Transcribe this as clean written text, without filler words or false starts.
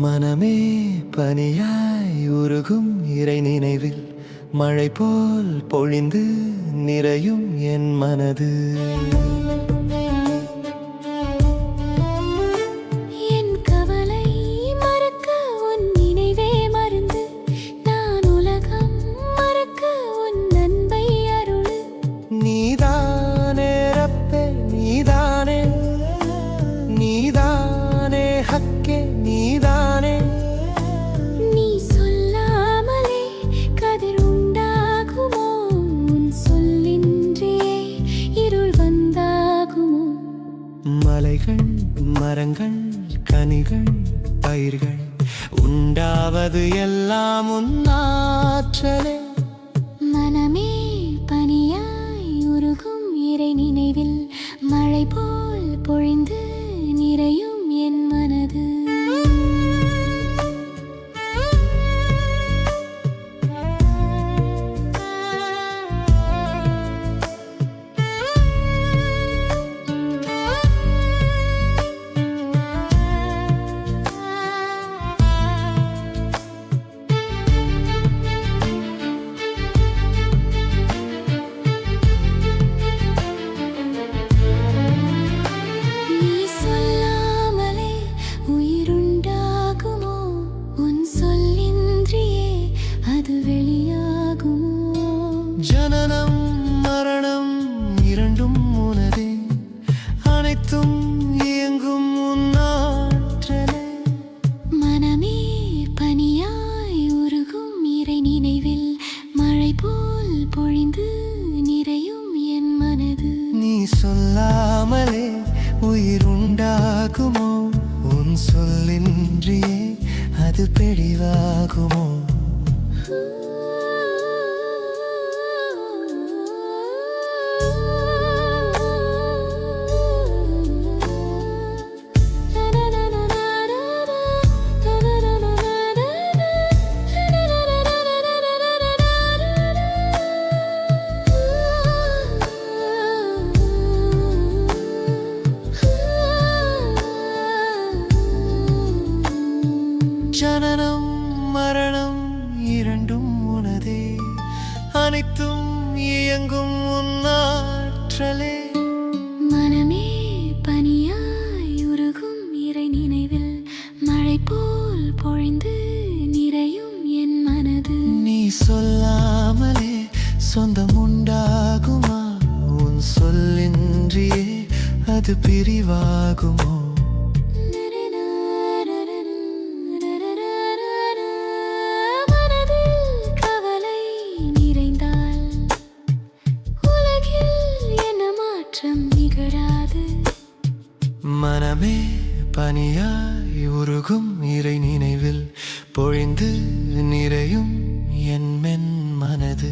மனமே பனியாய் உருகும் இறை நினைவில் மழை போல் பொழிந்து நிறையும் என் மனது. என் கவலை மறக்க உன் நினைவே மருந்து, நான் உலகம் மறக்க உன் அன்பை அருளு. நீதானே ரப்பே, நீதானே நீதானே ஹக்கே, நீதானே. நீ சொல்லாமலே கதிர் உண்டாகுமோ, உன் சொல்லின்றே இருள் வந்தாகுமோ. மலைகள் மரங்கள் கனிகள் பயிர்கள் உண்டாவது எல்லாம் உன் ஆற்றலே. மனமே பனியாய் உருகும் இறை நினைவில் மழை போல் பொழிந்து நிறையும் என் மனது. ஜனனம் மரணம் இரண்டும் உனதே, அனைத்தும் இயங்கும் உன் ஆற்றலே. மனமே பனியாய் உருகும் இறை நினைவில் மழை போல் பொழிந்து நிறையும் என் மனது. நீ சொல்லாமலே உயிர் உண்டாகுமோ, உன் சொல்லின்றியே அது பிடிவாகுமோ. ஜனனம் மரணம் இரண்டும் உனதே, அனைத்தும் இயங்கும் உன் ஆற்றலே. மனமே பனியாய் உருகும் இறை நினைவில் மழை போல் பொழிந்து நிறையும் என் மனது. நீ சொல்லாமலே சொந்தம் உண்டாகுமா, உன் சொல்லின்றியே அது பிரிவாகுமோ. மனமே பனியாய் உருகும் இறை நினைவில் பொழிந்து நிறையும் என் மென் மனது.